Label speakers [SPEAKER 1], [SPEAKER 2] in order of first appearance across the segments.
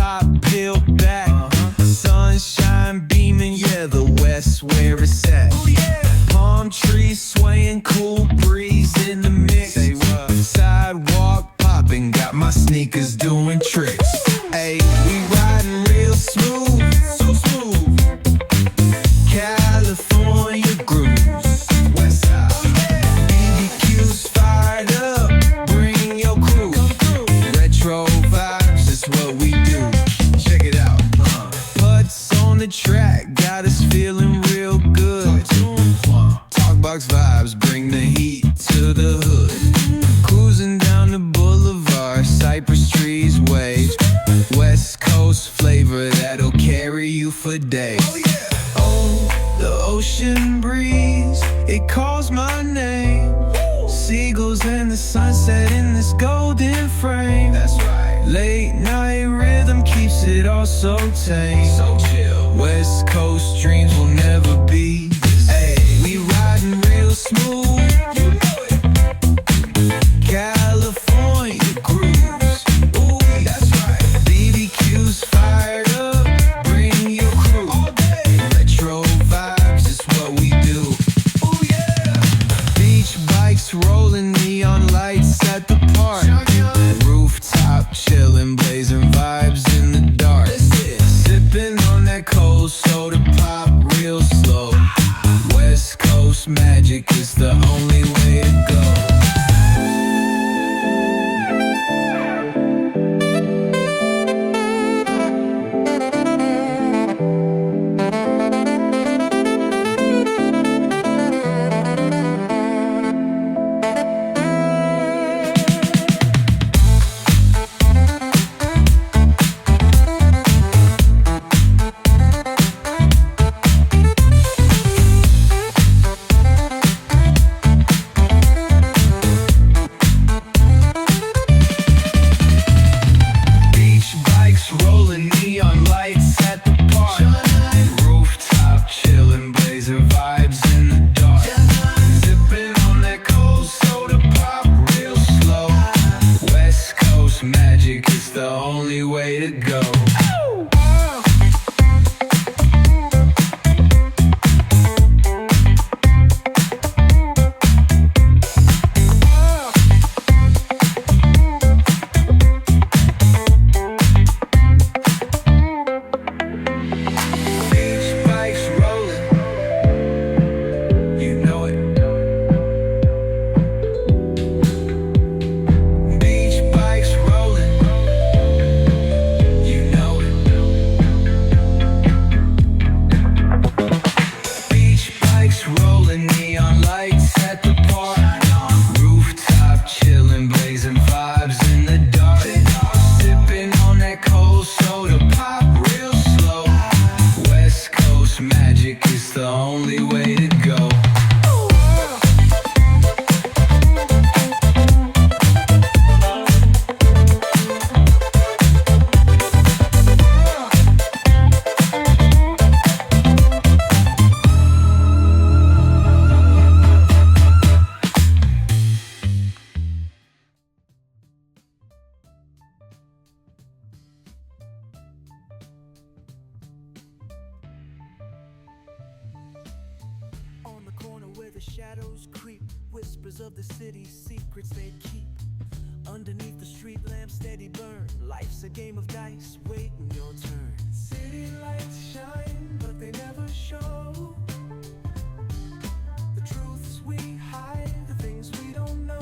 [SPEAKER 1] top peeled back. Sunshine beaming, yeah, the west where it's at. Palm trees swaying, cool breeze in the mix. Sidewalk popping, got my sneakers doing tricks. Ayy, we riding real smooth, so smooth. California grooves, west side. BBQ's fired up, bring your crew. Retro vibes, that's what we do. Check it out. Putts on the track, got us feeling real good. Talkbox vibes, bring the heat to the hood. Cruising down the boulevard, cypress trees wave. West Coast flavor that'll carry you for days. Oh, the ocean breeze, it calls my name. Seagulls and the sunset in this golden frame. That's right. Late night rhythm keeps it all so tame. So chill. West Coast dreams will never be the same. We riding real smooth. California grooves. Ooh, that's right. BBQ's fired up, bring your crew. All day. Retro vibes is what we do. Ooh, yeah. Beach bikes rolling, neon lights at the park. Rooftop chillin', blazing vibes in the dark. Sipping on that cold soda pop real slow. West Coast magic is the only way to go. Rolling neon lights at the park. Rooftop chillin', blazing vibes in the dark. Sipping on that cold soda pop real slow. West Coast magic is the only way to go. Rolling neon lights at the park. Rooftop chillin', blazing vibes in the dark. Sipping on that cold soda pop real slow. West Coast magic is the only way to go.
[SPEAKER 2] On the corner where the shadows creep, whispers of the city's secrets they keep. Underneath the street lamp steady burn, life's a game of dice, waiting your turn. City lights shine, but they never show the truths we hide, the things we don't know.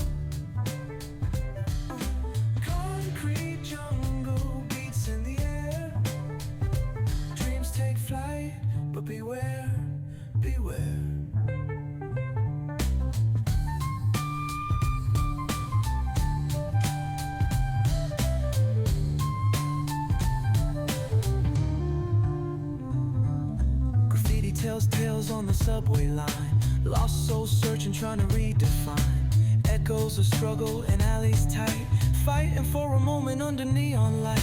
[SPEAKER 2] Concrete jungle beats in the air. Dreams take flight, but beware, beware. Tells tales on the subway line. Lost souls searching, trying to redefine. Echoes of struggle in alleys tight, fighting for a moment under neon light.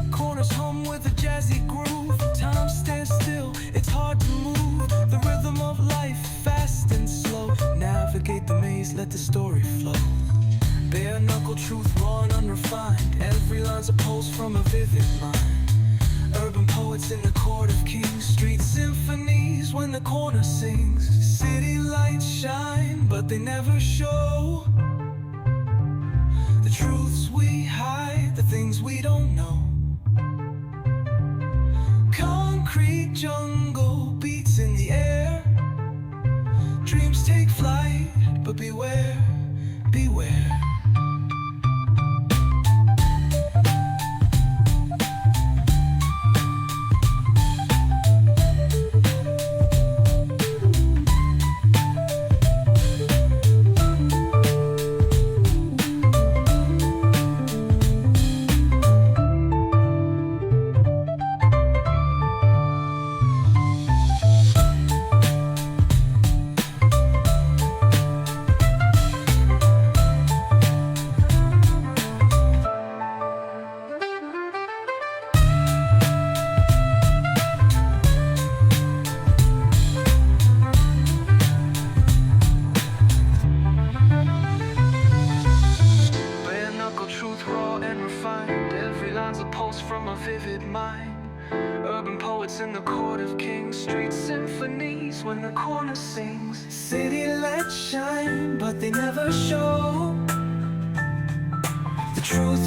[SPEAKER 2] Corners hum with a jazzy groove. Time stands still, it's hard to move. The rhythm of life, fast and slow. Navigate the maze, let the story flow. Bare knuckle truth, raw and unrefined. Every line lines, a pulse from a vivid mind. Urban poets in the court of kings, street symphonies when the corner sings. City lights shine, but they never show the truths we hide, the things we don't know. Concrete jungle beats in the air. Dreams take flight, but beware, beware. From a vivid mind. Urban poets in the court of kings, street symphonies when the corner sings. City lights shine, but they never show the truth